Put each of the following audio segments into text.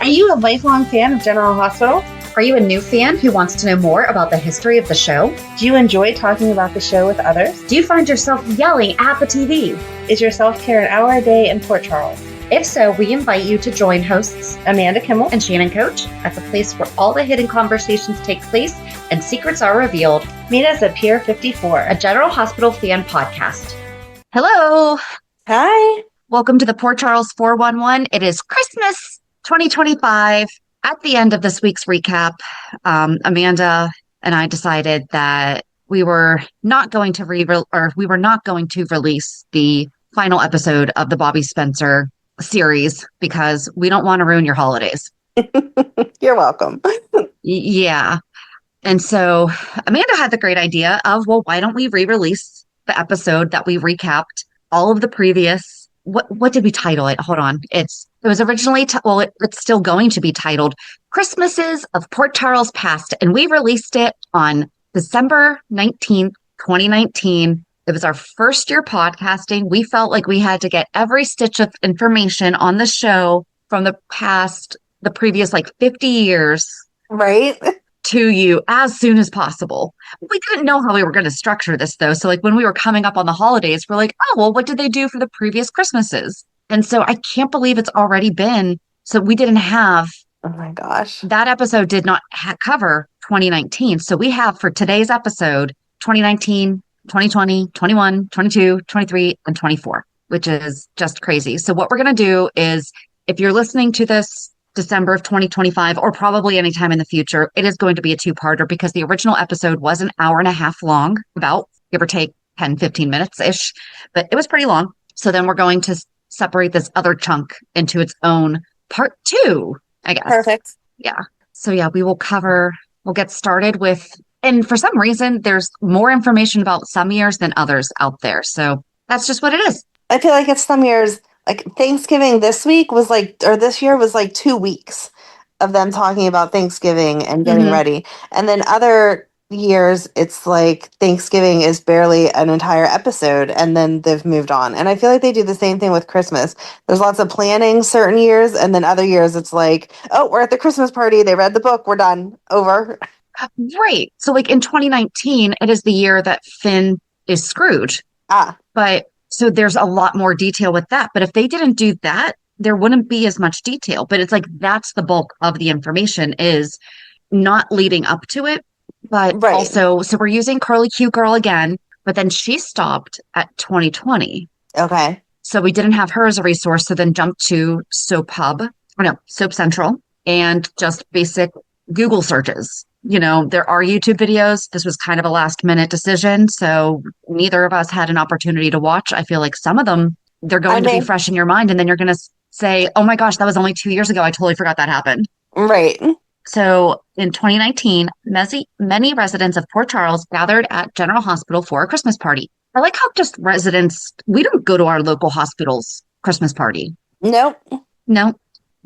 Are you a lifelong fan of General Hospital? Are you a new fan who wants to know more about the history of the show? Do you enjoy talking about the show with others? Do you find yourself yelling at the TV? Is your self-care an hour a day in Port Charles? If so, we invite you to join hosts Amanda Kimmel and Shannon Coach at the place where all the hidden conversations take place and secrets are revealed. Meet us at Pier 54, a General Hospital fan podcast. Hello. Hi. Welcome to the Port Charles 411. It is Christmas 2025. At the end of this week's recap, Amanda and I decided that we were not going to release the final episode of the Bobby Spencer series because we don't want to ruin your holidays. You're welcome. Yeah. And so Amanda had the great idea of, well, why don't we re-release the episode that we recapped all of the previous. What did we title it? Hold on. It was originally, it's still going to be titled Christmases of Port Charles Past. And we released it on December 19th, 2019. It was our first year podcasting. We felt like we had to get every stitch of information on the show from the previous 50 years. Right. To you as soon as possible. We didn't know how we were going to structure this though. So when we were coming up on the holidays, we're like, oh, well, what did they do for the previous Christmases? And so I can't believe it's already been. So we didn't have. Oh my gosh. That episode did not cover 2019. So we have for today's episode, 2019, 2020, 21, 22, 23, and 24, which is just crazy. So what we're going to do is if you're listening to this December of 2025, or probably anytime in the future, it is going to be a two-parter because the original episode was an hour and a half long, about give or take 10, 15 minutes-ish, but it was pretty long. So then we're going to separate this other chunk into its own part two, I guess. Perfect. Yeah. So yeah, we'll get started with, and for some reason, there's more information about some years than others out there. So that's just what it is. I feel like it's some years. Thanksgiving this year was 2 weeks of them talking about Thanksgiving and getting ready. And then other years, it's like Thanksgiving is barely an entire episode and then they've moved on. And I feel like they do the same thing with Christmas. There's lots of planning certain years. And then other years, it's like, oh, we're at the Christmas party. They read the book. We're done. Over. Right. So in 2019, it is the year that Finn is Scrooge. But so there's a lot more detail with that. But if they didn't do that, there wouldn't be as much detail. But it's that's the bulk of the information is not leading up to it. But also, so we're using Curly Q Girl again, but then she stopped at 2020. Okay. So we didn't have her as a resource. So then jumped to Soap Central and just basic Google searches. There are YouTube videos. This was kind of a last minute decision. So neither of us had an opportunity to watch. I feel like some of them, they're going to be fresh in your mind. And then you're going to say, oh my gosh, that was only 2 years ago. I totally forgot that happened. Right. So in 2019, many residents of Port Charles gathered at General Hospital for a Christmas party. I like how just residents, we don't go to our local hospital's Christmas party. Nope. No.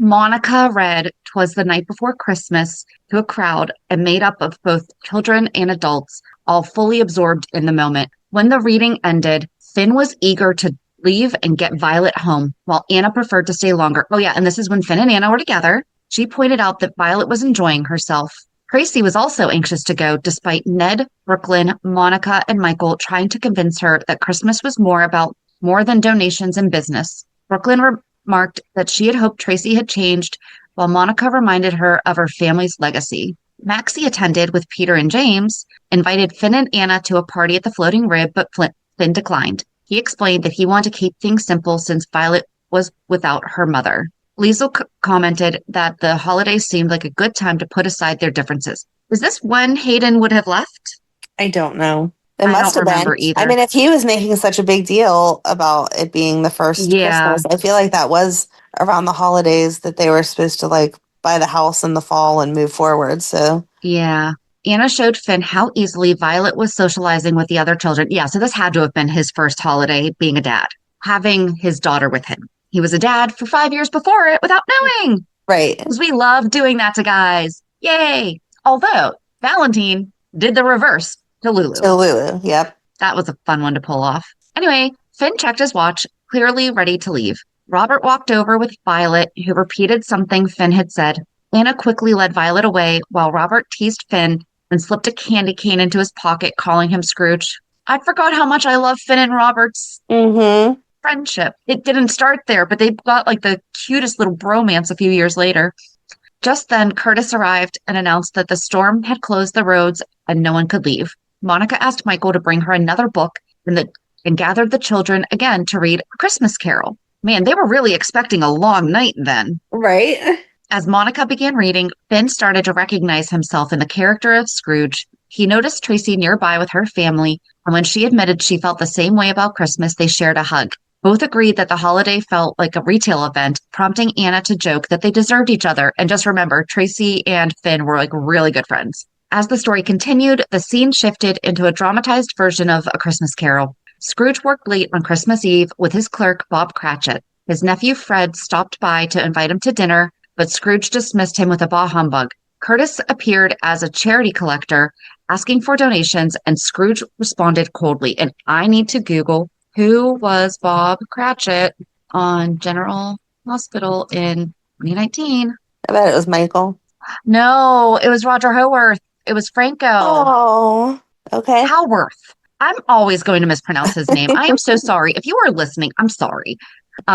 Monica read "Twas the Night Before Christmas" to a crowd and made up of both children and adults, all fully absorbed in the moment. When the reading ended, Finn was eager to leave and get Violet home, while Anna preferred to stay longer. Oh yeah, and this is when Finn and Anna were together. She pointed out that Violet was enjoying herself. Tracy was also anxious to go, despite Ned, Brooklyn, Monica, and Michael trying to convince her that Christmas was more than donations and business. Brooklyn remarked that she had hoped Tracy had changed, while Monica reminded her of her family's legacy. Maxie attended with Peter and James, invited Finn and Anna to a party at the Floating Rib, but Finn declined. He explained that he wanted to keep things simple since Violet was without her mother. Liesl commented that the holidays seemed like a good time to put aside their differences. Is this when Hayden would have left? I don't know. It must have been. Either. I mean, if he was making such a big deal about it being the first Christmas, I feel like that was around the holidays that they were supposed to buy the house in the fall and move forward. So yeah. Anna showed Finn how easily Violet was socializing with the other children. Yeah, so this had to have been his first holiday being a dad, having his daughter with him. He was a dad for 5 years before it without knowing. Right. Because we love doing that to guys. Yay. Although Valentine did the reverse to Lulu. Yep. That was a fun one to pull off. Anyway, Finn checked his watch, clearly ready to leave. Robert walked over with Violet, who repeated something Finn had said. Anna quickly led Violet away while Robert teased Finn and slipped a candy cane into his pocket, calling him Scrooge. I forgot how much I love Finn and Robert's Mm-hmm. friendship. It didn't start there, but they got like the cutest little bromance a few years later. Just then, Curtis arrived and announced that the storm had closed the roads and no one could leave. Monica asked Michael to bring her another book and gathered the children again to read A Christmas Carol. Man, they were really expecting a long night then. Right? As Monica began reading, Finn started to recognize himself in the character of Scrooge. He noticed Tracy nearby with her family, and when she admitted she felt the same way about Christmas, they shared a hug. Both agreed that the holiday felt like a retail event, prompting Anna to joke that they deserved each other. And just remember, Tracy and Finn were like really good friends. As the story continued, the scene shifted into a dramatized version of A Christmas Carol. Scrooge worked late on Christmas Eve with his clerk, Bob Cratchit. His nephew Fred stopped by to invite him to dinner, but Scrooge dismissed him with a bah humbug. Curtis appeared as a charity collector, asking for donations, and Scrooge responded coldly. And I need to Google who was Bob Cratchit on General Hospital in 2019. I bet it was Michael. No, it was Roger Howarth. It was Franco. Oh, okay. Howarth. I'm always going to mispronounce his name. I am so sorry. If you are listening, I'm sorry.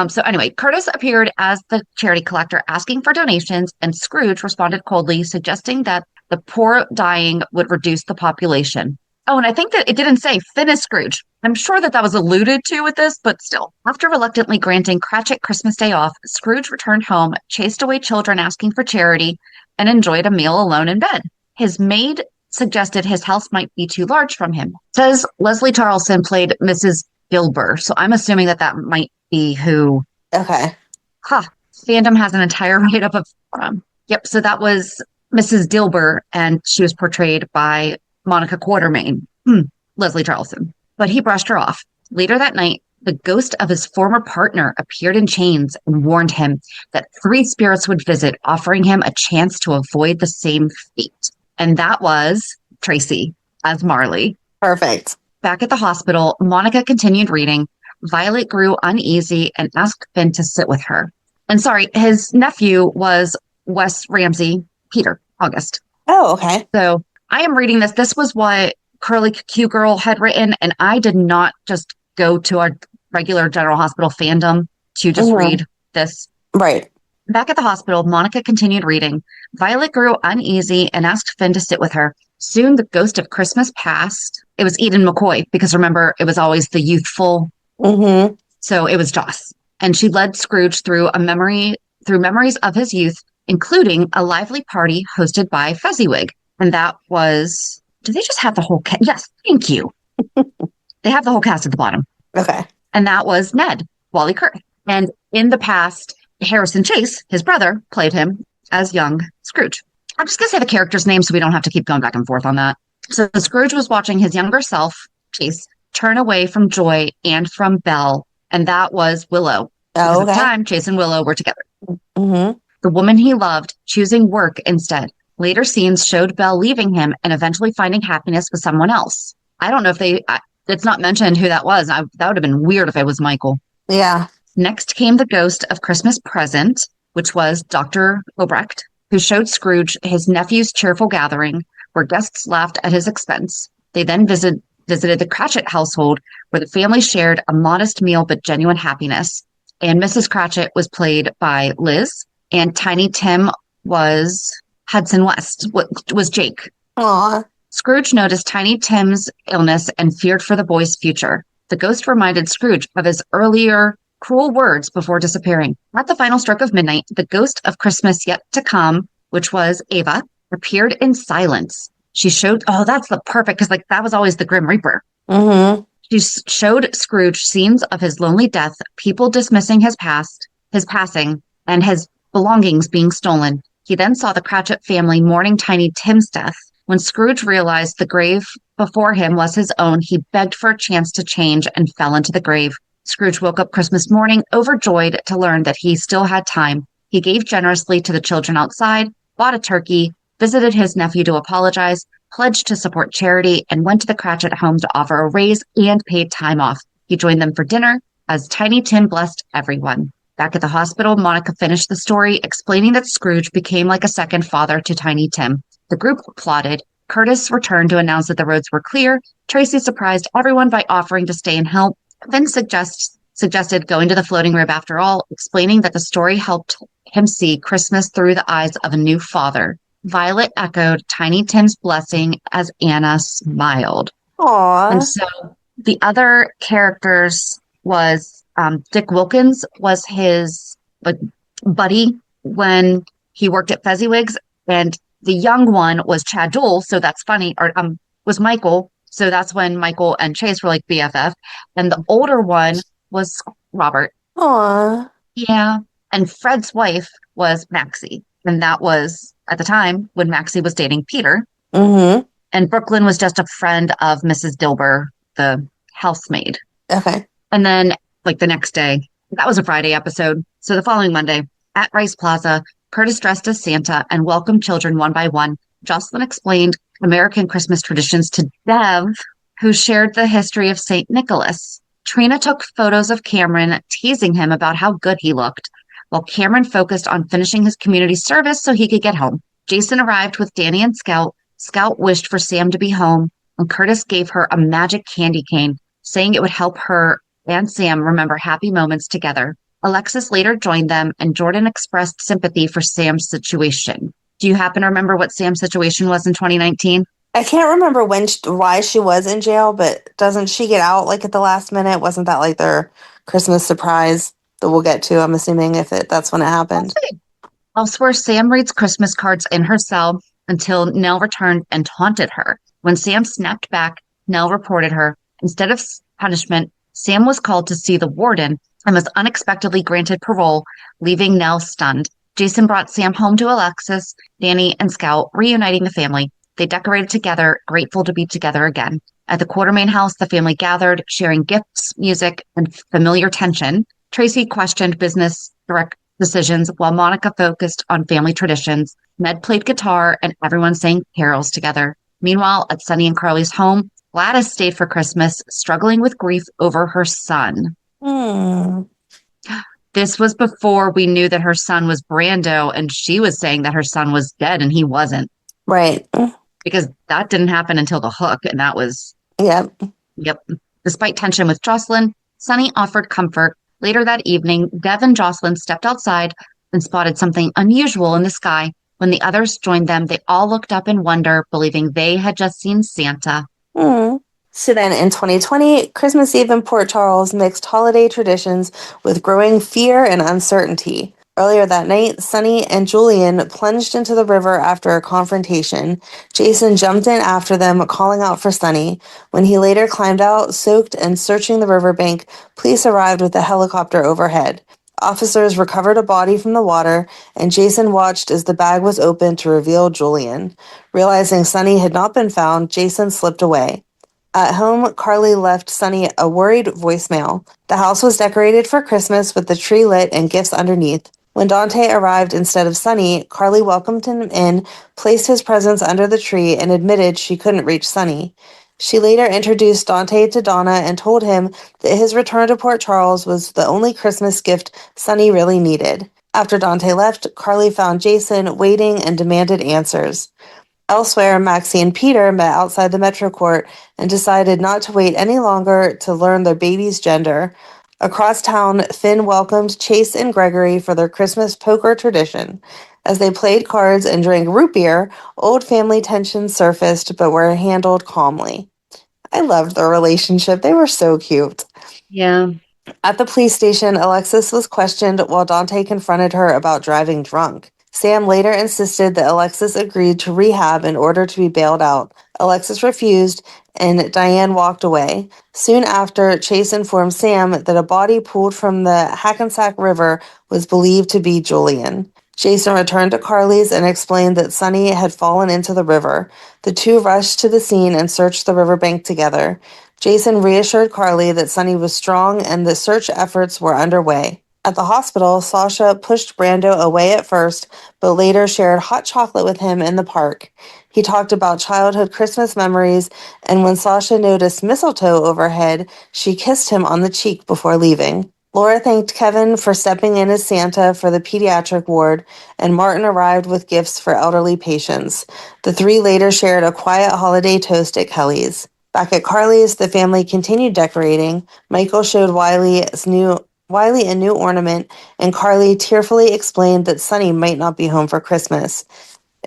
So anyway, Curtis appeared as the charity collector asking for donations, and Scrooge responded coldly, suggesting that the poor dying would reduce the population. Oh, and I think that it didn't say Finn is Scrooge. I'm sure that was alluded to with this, but still. After reluctantly granting Cratchit Christmas Day off, Scrooge returned home, chased away children asking for charity, and enjoyed a meal alone in bed. His maid suggested his house might be too large from him. It says Leslie Charleston played Mrs. Dilber, so I'm assuming that might be who. Okay. Fandom has an entire write-up of Yep, so that was Mrs. Dilber, and she was portrayed by Monica Quartermain, Leslie Charleston. But he brushed her off. Later that night, the ghost of his former partner appeared in chains and warned him that 3 spirits would visit, offering him a chance to avoid the same fate. And that was Tracy as Marley. Perfect. Back at the hospital, Monica continued reading. Violet grew uneasy and asked Finn to sit with her. And sorry, his nephew was Wes Ramsey, Peter August. Oh, okay. So I am reading this. This was what Curly Q Girl had written, and I did not just go to our regular General Hospital fandom to just read this. Right. Back at the hospital, Monica continued reading. Violet grew uneasy and asked Finn to sit with her. Soon the ghost of Christmas passed. It was Eden McCoy, because remember, it was always the youthful. Mm-hmm. So it was Joss. And she led Scrooge through memories of his youth, including a lively party hosted by Fezziwig. And that was, do they just have the whole cast? Yes, thank you. They have the whole cast at the bottom. Okay. And that was Ned, Wally Kurth. And in the past, Harrison Chase, his brother, played him as young Scrooge. I'm just going to say the character's name so we don't have to keep going back and forth on that. So Scrooge was watching his younger self, Chase, turn away from Joy and from Belle, and that was Willow. Because at the time, Chase and Willow were together. Mm-hmm. The woman he loved, choosing work instead. Later scenes showed Belle leaving him and eventually finding happiness with someone else. I don't know if it's not mentioned who that was. That would have been weird if it was Michael. Yeah. Next came the ghost of Christmas Present, which was Dr. Obrecht, who showed Scrooge his nephew's cheerful gathering, where guests laughed at his expense. They then visited the Cratchit household, where the family shared a modest meal but genuine happiness. And Mrs. Cratchit was played by Liz, and Tiny Tim was Hudson West, was Jake. Aww. Scrooge noticed Tiny Tim's illness and feared for the boy's future. The ghost reminded Scrooge of his earlier cruel words before disappearing. At the final stroke of midnight, the ghost of Christmas yet to come, which was Ava, appeared in silence. She showed, that's the perfect, because that was always the Grim Reaper. Mm-hmm. She showed Scrooge scenes of his lonely death, people dismissing his passing, and his belongings being stolen. He then saw the Cratchit family mourning Tiny Tim's death. When Scrooge realized the grave before him was his own, he begged for a chance to change and fell into the grave. Scrooge woke up Christmas morning, overjoyed to learn that he still had time. He gave generously to the children outside, bought a turkey, visited his nephew to apologize, pledged to support charity, and went to the Cratchit home to offer a raise and paid time off. He joined them for dinner as Tiny Tim blessed everyone. Back at the hospital, Monica finished the story, explaining that Scrooge became like a second father to Tiny Tim. The group applauded. Curtis returned to announce that the roads were clear. Tracy surprised everyone by offering to stay and help. Finn suggested going to the floating rib after all, explaining that the story helped him see Christmas through the eyes of a new father. Violet echoed Tiny Tim's blessing as Anna smiled. And Aw. so the other characters was Dick Wilkins was his like buddy when he worked at Fezziwigs, and the young one was Chad Duell, so that's funny, or was Michael, so that's when Michael and Chase were like BFF, and the older one was Robert. Aw. Yeah, and Fred's wife was Maxie, and that was at the time when Maxie was dating Peter. Mm-hmm. And Brooklyn was just a friend of Mrs. Dilber, the housemaid. Okay. And then, like the next day, that was a Friday episode. So the following Monday, at Rice Plaza, Curtis dressed as Santa and welcomed children one by one. Jocelyn explained American Christmas traditions to Dev, who shared the history of St. Nicholas. Trina took photos of Cameron, teasing him about how good he looked, while Cameron focused on finishing his community service so he could get home. Jason arrived with Danny and Scout. Scout wished for Sam to be home, and Curtis gave her a magic candy cane, saying it would help her and Sam remember happy moments together. Alexis later joined them, and Jordan expressed sympathy for Sam's situation. Do you happen to remember what Sam's situation was in 2019? I can't remember why she was in jail, but doesn't she get out like at the last minute? Wasn't that like their Christmas surprise that we'll get to? I'm assuming that's when it happened. Elsewhere, Sam reads Christmas cards in her cell until Nell returned and taunted her. When Sam snapped back, Nell reported her. Instead of punishment, Sam was called to see the warden and was unexpectedly granted parole, leaving Nell stunned. Jason brought Sam home to Alexis, Danny, and Scout, reuniting the family. They decorated together, grateful to be together again. At the Quartermain house, the family gathered, sharing gifts, music, and familiar tension. Tracy questioned business direct decisions while Monica focused on family traditions. Ned played guitar and everyone sang carols together. Meanwhile, at Sunny and Carly's home, Gladys stayed for Christmas, struggling with grief over her son. Hmm. This was before we knew that her son was Brando, and she was saying that her son was dead and he wasn't. Right. Because that didn't happen until the hook, and that was, Yep. yep. Despite tension with Jocelyn, Sunny offered comfort. Later that evening, Dev and Jocelyn stepped outside and spotted something unusual in the sky. When the others joined them, they all looked up in wonder, believing they had just seen Santa. Hmm. So then in 2020, Christmas Eve in Port Charles mixed holiday traditions with growing fear and uncertainty. Earlier that night, Sunny and Julian plunged into the river after a confrontation. Jason jumped in after them, calling out for Sunny. When he later climbed out, soaked and searching the riverbank, police arrived with a helicopter overhead. Officers recovered a body from the water, and Jason watched as the bag was opened to reveal Julian. Realizing Sunny had not been found, Jason slipped away. At home, Carly left Sunny a worried voicemail. The house was decorated for Christmas with the tree lit and gifts underneath. When Dante arrived instead of Sunny, Carly welcomed him in, placed his presents under the tree, and admitted she couldn't reach Sunny. She later introduced Dante to Donna and told him that his return to Port Charles was the only Christmas gift Sunny really needed. After Dante left, Carly found Jason waiting and demanded answers. Elsewhere, Maxie and Peter met outside the Metro Court and decided not to wait any longer to learn their baby's gender. Across town, Finn welcomed Chase and Gregory for their Christmas poker tradition. As they played cards and drank root beer, old family tensions surfaced but were handled calmly. I loved their relationship. They were so cute. Yeah. At the police station, Alexis was questioned while Dante confronted her about driving drunk. Sam later insisted that Alexis agreed to rehab in order to be bailed out. Alexis refused, and Diane walked away. Soon after, Chase informed Sam that a body pulled from the Hackensack River was believed to be Julian. Jason returned to Carly's and explained that Sunny had fallen into the river. The two rushed to the scene and searched the riverbank together. Jason reassured Carly that Sunny was strong and that search efforts were underway. At the hospital, Sasha pushed Brando away at first, but later shared hot chocolate with him in the park. He talked about childhood Christmas memories, and when Sasha noticed mistletoe overhead, she kissed him on the cheek before leaving. Laura thanked Kevin for stepping in as Santa for the pediatric ward, and Martin arrived with gifts for elderly patients. The three later shared a quiet holiday toast at Kelly's. Back at Carly's, the family continued decorating. Michael showed Wiley a new ornament, and Carly tearfully explained that Sonny might not be home for Christmas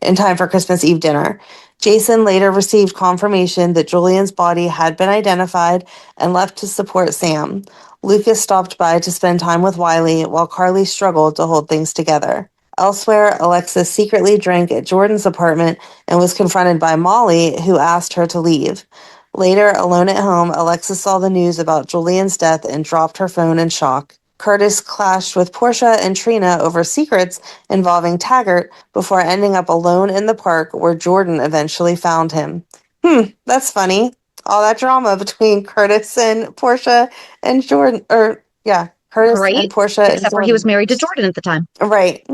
in time for Christmas Eve dinner. Jason later received confirmation that Julian's body had been identified and left to support Sam. Lucas stopped by to spend time with Wiley while Carly struggled to hold things together. Elsewhere, Alexis secretly drank at Jordan's apartment and was confronted by Molly, who asked her to leave. Later, alone at home, Alexis saw the news about Julian's death and dropped her phone in shock. Curtis clashed with Portia and Trina over secrets involving Taggart before ending up alone in the park where Jordan eventually found him. That's funny. All that drama between Curtis and Portia and Jordan, Curtis and Right? Portia and Except for he was Jordan. married to Jordan at the time. Right.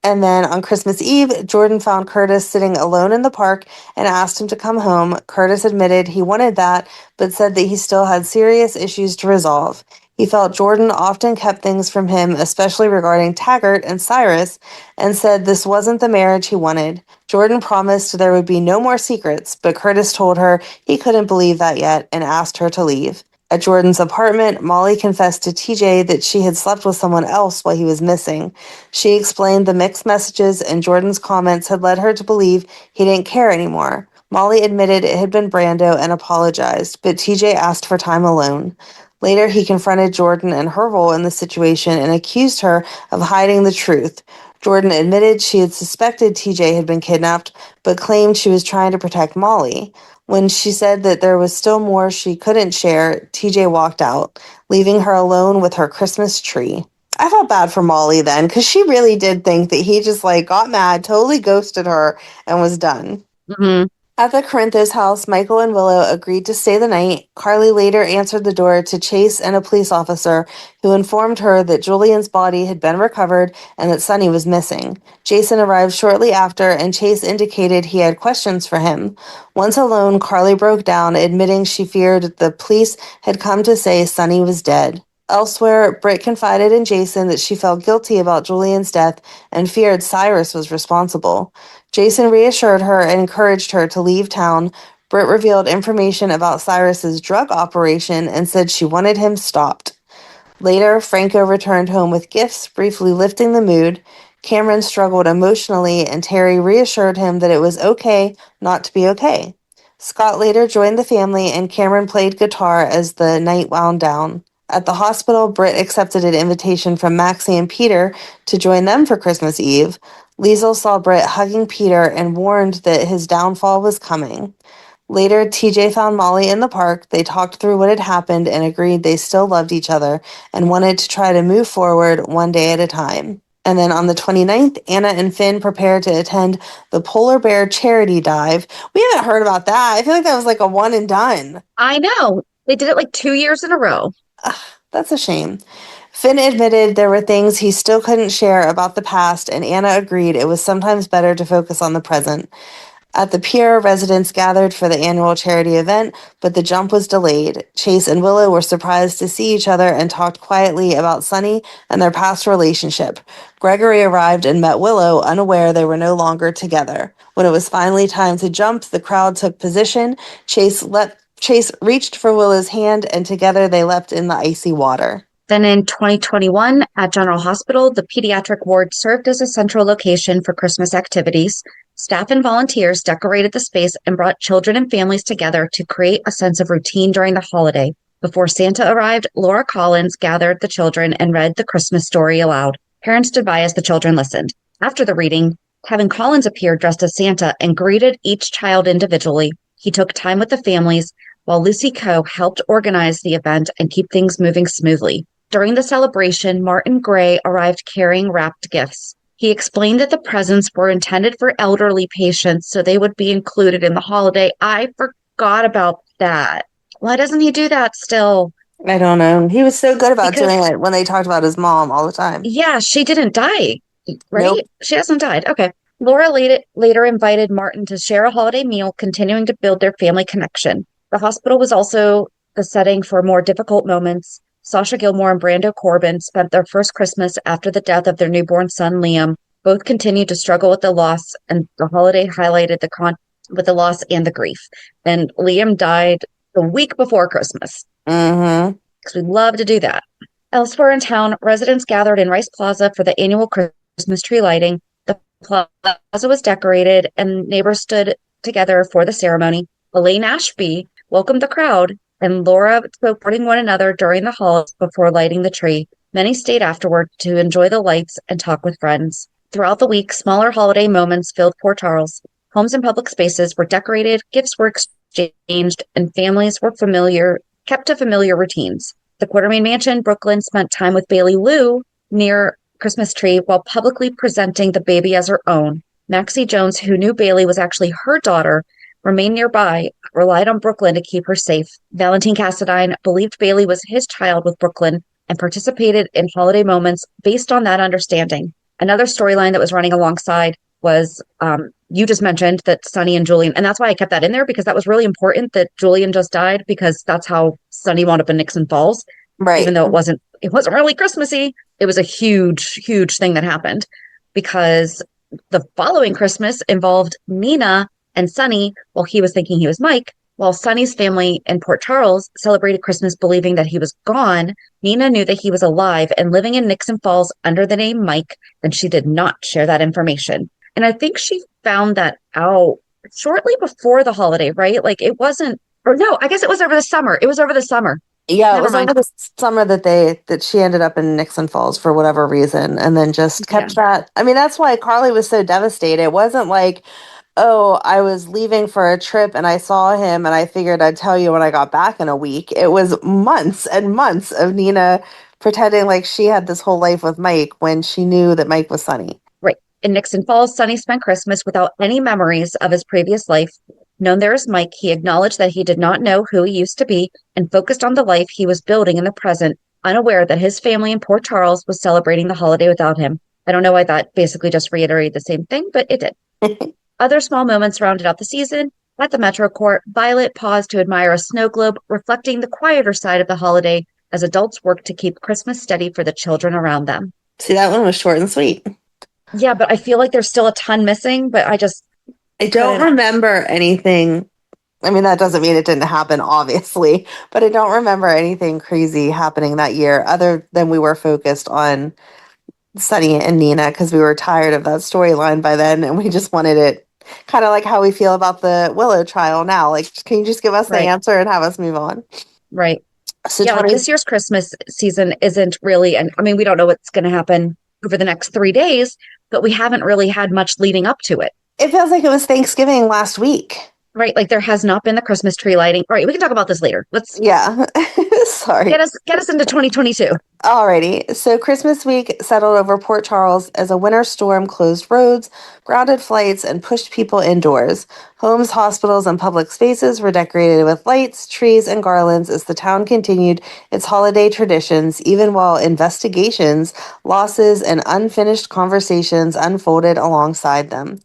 And then on Christmas Eve, Jordan found Curtis sitting alone in the park and asked him to come home. Curtis admitted he wanted that, but said that he still had serious issues to resolve. He felt Jordan often kept things from him, especially regarding Taggart and Cyrus, and said this wasn't the marriage he wanted. Jordan promised there would be no more secrets, but Curtis told her he couldn't believe that yet and asked her to leave. At Jordan's apartment, Molly confessed to TJ that she had slept with someone else while he was missing. She explained the mixed messages and Jordan's comments had led her to believe he didn't care anymore. Molly admitted it had been Brando and apologized, but TJ asked for time alone. Later, he confronted Jordan and her role in the situation and accused her of hiding the truth. Jordan admitted she had suspected TJ had been kidnapped, but claimed she was trying to protect Molly. When she said that there was still more she couldn't share, TJ walked out, leaving her alone with her Christmas tree. I felt bad for Molly then, because she really did think that he just got mad, totally ghosted her, and was done. Mm-hmm. At the Corinthos house, Michael and Willow agreed to stay the night. Carly later answered the door to Chase and a police officer who informed her that Julian's body had been recovered and that Sonny was missing. Jason arrived shortly after, and Chase indicated he had questions for him. Once alone, Carly broke down, admitting she feared the police had come to say Sonny was dead. Elsewhere, Britt confided in Jason that she felt guilty about Julian's death and feared Cyrus was responsible. Jason reassured her and encouraged her to leave town. Britt revealed information about Cyrus's drug operation and said she wanted him stopped. Later, Franco returned home with gifts, briefly lifting the mood. Cameron struggled emotionally, and Terry reassured him that it was okay not to be okay. Scott later joined the family, and Cameron played guitar as the night wound down. At the hospital, Britt accepted an invitation from Maxie and Peter to join them for Christmas Eve. Liesel saw Britt hugging Peter and warned that his downfall was coming. Later, TJ found Molly in the park. They talked through what had happened and agreed they still loved each other and wanted to try to move forward one day at a time. And then on the 29th, Anna and Finn prepared to attend the Polar Bear charity dive. We haven't heard about that. I feel like that was a one and done. I know. They did it 2 years in a row. That's a shame. Finn admitted there were things he still couldn't share about the past, and Anna agreed it was sometimes better to focus on the present. At the pier, residents gathered for the annual charity event, but the jump was delayed. Chase and Willow were surprised to see each other and talked quietly about Sunny and their past relationship. Gregory arrived and met Willow, unaware they were no longer together. When it was finally time to jump, the crowd took position. Chase reached for Willow's hand, and together they leapt in the icy water. Then in 2021, at General Hospital, the pediatric ward served as a central location for Christmas activities. Staff and volunteers decorated the space and brought children and families together to create a sense of routine during the holiday. Before Santa arrived, Laura Collins gathered the children and read the Christmas story aloud. Parents stood by as the children listened. After the reading, Kevin Collins appeared dressed as Santa and greeted each child individually. He took time with the families, while Lucy Coe helped organize the event and keep things moving smoothly. During the celebration, Martin Gray arrived carrying wrapped gifts. He explained that the presents were intended for elderly patients, so they would be included in the holiday. I forgot about that. Why doesn't he do that still? I don't know. He was so good about Because, doing it when they talked about his mom all the time. yeah, she didn't die, right? Nope. She hasn't died. Okay. Laura later invited Martin to share a holiday meal, continuing to build their family connection. The hospital was also the setting for more difficult moments. Sasha Gilmore and Brando Corbin spent their first Christmas after the death of their newborn son, Liam. Both continued to struggle with the loss, and the holiday highlighted with the loss and the grief. And Liam died the week before Christmas Mm-hmm. because we love to do that. Elsewhere in town, residents gathered in Rice Plaza for the annual Christmas tree lighting. The plaza was decorated, and neighbors stood together for the ceremony. Elaine Ashby welcomed the crowd, and Laura spoke supporting one another during the holidays before lighting the tree. Many stayed afterward to enjoy the lights and talk with friends. Throughout the week, smaller holiday moments filled Port Charles. Homes and public spaces were decorated, gifts were exchanged, and families were kept to familiar routines. The Quartermain Mansion, Brooklyn, spent time with Bailey Lou near Christmas tree while publicly presenting the baby as her own. Maxie Jones, who knew Bailey was actually her daughter, remained nearby, relied on Brooklyn to keep her safe. Valentine Cassadine believed Bailey was his child with Brooklyn and participated in holiday moments based on that understanding. Another storyline that was running alongside was you just mentioned that Sonny and Julian, and that's why I kept that in there because that was really important that Julian just died because that's how Sonny wound up in Nixon Falls, even Right. though it wasn't really Christmassy. It was a huge, huge thing that happened because the following Christmas involved Nina and Sonny while he was thinking he was Mike. While Sonny's family in Port Charles celebrated Christmas believing that he was gone, Nina knew that he was alive and living in Nixon Falls under the name Mike, and she did not share that information. And I think she found that out shortly before the holiday, right? Like it wasn't, or no, I guess it was over the summer. It was over the summer. Yeah, it Never was over mind. the summer that she ended up in Nixon Falls for whatever reason, and then just Yeah, kept that. I mean, that's why Carly was so devastated. It wasn't like, oh, I was leaving for a trip and I saw him and I figured I'd tell you when I got back in a week. It was months and months of Nina pretending like she had this whole life with Mike when she knew that Mike was Sunny. right. In Nixon Falls, Sonny spent Christmas without any memories of his previous life. Known there as Mike, he acknowledged that he did not know who he used to be and focused on the life he was building in the present, unaware that his family in Port Charles was celebrating the holiday without him. I don't know why that basically just reiterated the same thing, but it did. Other small moments rounded out the season. At the Metro Court, Violet paused to admire a snow globe, reflecting the quieter side of the holiday as adults worked to keep Christmas steady for the children around them. See, that one was short and sweet. Yeah, but I feel like there's still a ton missing, but I just I don't couldn't. remember anything. I mean, that doesn't mean it didn't happen, obviously, but I don't remember anything crazy happening that year other than we were focused on Sunny and Nina because we were tired of that storyline by then and we just wanted it kind of like how we feel about the Willow trial now. Like, can you just give us the Right, answer and have us move on? right. So Yeah, like 20, this year's Christmas season isn't really, and I mean, we don't know what's going to happen over the next 3 days, but we haven't really had much leading up to it. it feels like it was Thanksgiving last week. Right, like there has not been the Christmas tree lighting. All right, we can talk about this later. Let's Yeah. Sorry. get us into 2022. Alrighty, so Christmas week settled over Port Charles as a winter storm closed roads, grounded flights, and pushed people indoors. Homes, hospitals, and public spaces were decorated with lights, trees, and garlands as the town continued its holiday traditions, even while investigations, losses, and unfinished conversations unfolded alongside them.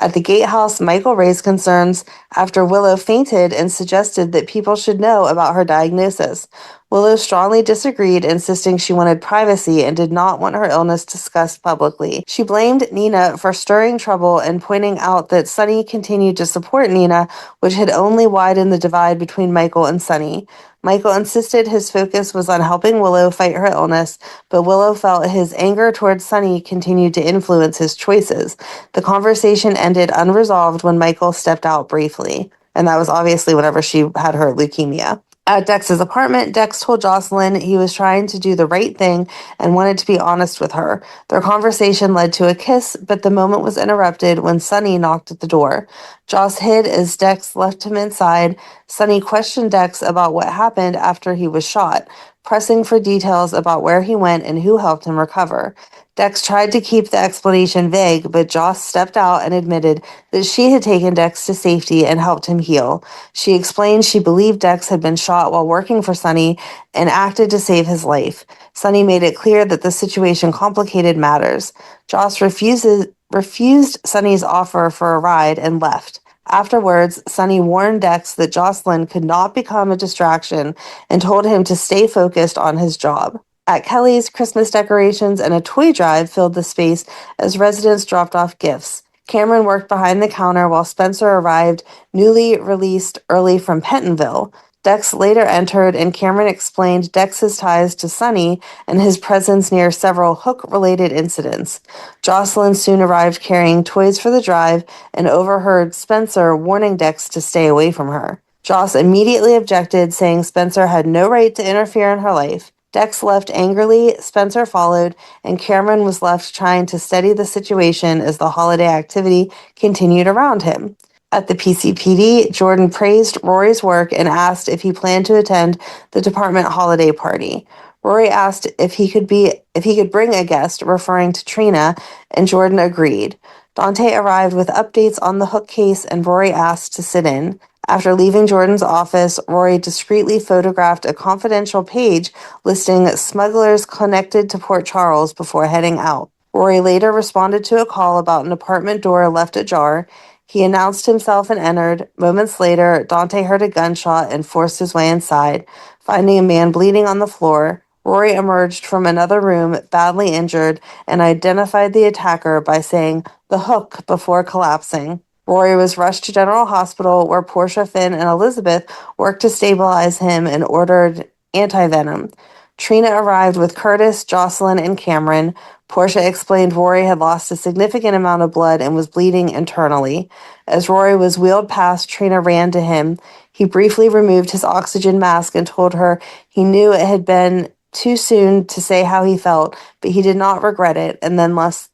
At the gatehouse, Michael raised concerns after Willow fainted and suggested that people should know about her diagnosis. Willow strongly disagreed, insisting she wanted privacy and did not want her illness discussed publicly. She blamed Nina for stirring trouble and pointing out that Sunny continued to support Nina, which had only widened the divide between Michael and Sunny. Michael insisted his focus was on helping Willow fight her illness, but Willow felt his anger towards Sunny continued to influence his choices. The conversation ended unresolved when Michael stepped out briefly, and that was obviously whenever she had her leukemia. At Dex's apartment, Dex told Jocelyn he was trying to do the right thing and wanted to be honest with her. Their conversation led to a kiss, but the moment was interrupted when Sunny knocked at the door. Joss hid as Dex left him inside. Sunny questioned Dex about what happened after he was shot, pressing for details about where he went and who helped him recover. Dex tried to keep the explanation vague, but Joss stepped out and admitted that she had taken Dex to safety and helped him heal. She explained she believed Dex had been shot while working for Sunny and acted to save his life. Sunny made it clear that the situation complicated matters. Joss refused Sunny's offer for a ride and left. Afterwards, Sonny warned Dex that Jocelyn could not become a distraction and told him to stay focused on his job. At Kelly's, Christmas decorations and a toy drive filled the space as residents dropped off gifts. Cameron worked behind the counter while Spencer arrived, newly released early from Pentonville. Dex later entered, and Cameron explained Dex's ties to Sonny and his presence near several Hook-related incidents. Jocelyn soon arrived carrying toys for the drive and overheard Spencer warning Dex to stay away from her. Joss immediately objected, saying Spencer had no right to interfere in her life. Dex left angrily, Spencer followed, and Cameron was left trying to steady the situation as the holiday activity continued around him. At the PCPD, Jordan praised Rory's work and asked if he planned to attend the department holiday party. Rory asked if he could bring a guest, referring to Trina, and Jordan agreed. Dante arrived with updates on the Hook case, and Rory asked to sit in. After leaving Jordan's office, Rory discreetly photographed a confidential page listing smugglers connected to Port Charles before heading out. Rory later responded to a call about an apartment door left ajar. He announced himself and entered. Moments later, Dante heard a gunshot and forced his way inside. Finding a man bleeding on the floor, Rory emerged from another room, badly injured, and identified the attacker by saying "the Hook" before collapsing. Rory was rushed to General Hospital, where Portia, Finn, and Elizabeth worked to stabilize him and ordered antivenom. Trina arrived with Curtis, Jocelyn, and Cameron. Portia explained Rory had lost a significant amount of blood and was bleeding internally. As Rory was wheeled past, Trina ran to him. He briefly removed his oxygen mask and told her he knew it had been too soon to say how he felt, but he did not regret it, and then lost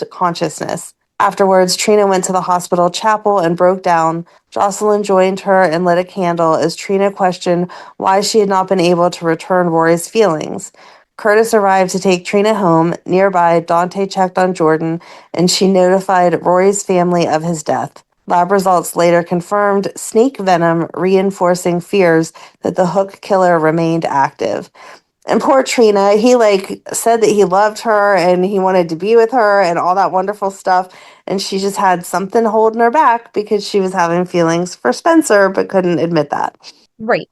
consciousness. Afterwards, Trina went to the hospital chapel and broke down. Jocelyn joined her and lit a candle as Trina questioned why she had not been able to return Rory's feelings. Curtis arrived to take Trina home. Nearby, Dante checked on Jordan, and she notified Rory's family of his death. Lab results later confirmed snake venom, reinforcing fears that the Hook killer remained active. And poor Trina, he said that he loved her and he wanted to be with her and all that wonderful stuff. And she just had something holding her back because she was having feelings for Spencer, but couldn't admit that. Right.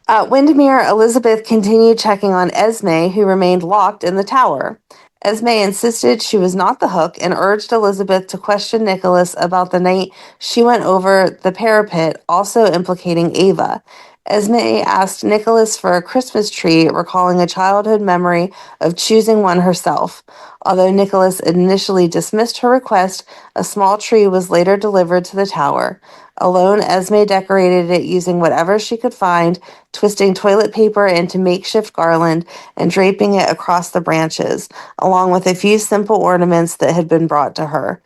At Windermere, Elizabeth continued checking on Esme, who remained locked in the tower. Esme insisted she was not the Hook and urged Elizabeth to question Nicholas about the night she went over the parapet, also implicating Ava. Esme asked Nicholas for a Christmas tree, recalling a childhood memory of choosing one herself. Although Nicholas initially dismissed her request, a small tree was later delivered to the tower. Alone, Esme decorated it using whatever she could find, twisting toilet paper into makeshift garland and draping it across the branches, along with a few simple ornaments that had been brought to her.